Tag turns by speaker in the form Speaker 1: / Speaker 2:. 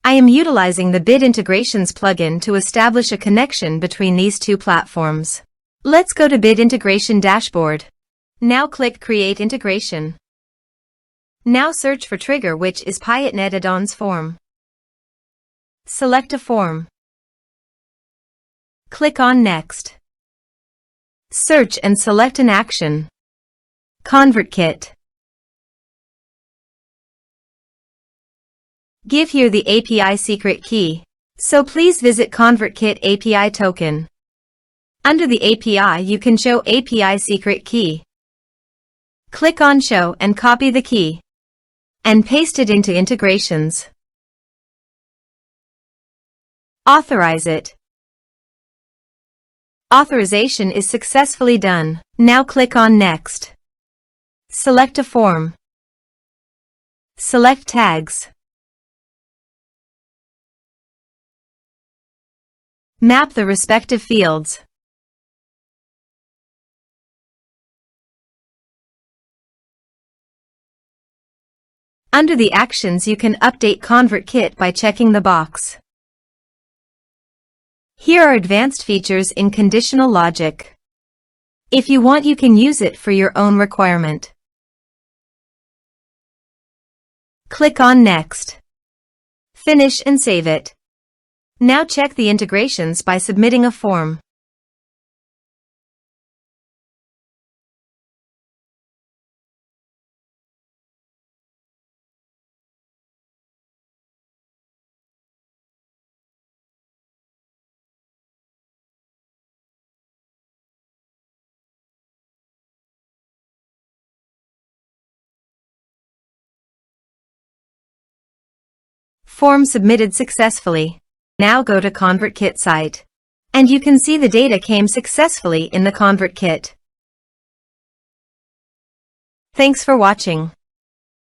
Speaker 1: I am utilizing the Bid Integrations plugin to establish a connection between these two platforms. Let's go to Bid Integration Dashboard. Now click Create Integration. Now search for trigger, which is Piotnet Addons form. Select a form. Click on Next. Search and select an action. ConvertKit. Give here the API secret key. So please visit ConvertKit API token. Under the API you can show API secret key. Click on Show and copy the key. And paste it into integrations. Authorize it. Authorization is successfully done. Now click on Next. Select a form. Select tags. Map the respective fields. Under the actions you can update ConvertKit by checking the box. Here are advanced features in conditional logic. If you want, you can use it for your own requirement. Click on Next. Finish and save it. Now check the integrations by submitting a form. Form submitted successfully. Now go to ConvertKit site. And you can see the data came successfully in the ConvertKit. Thanks for watching.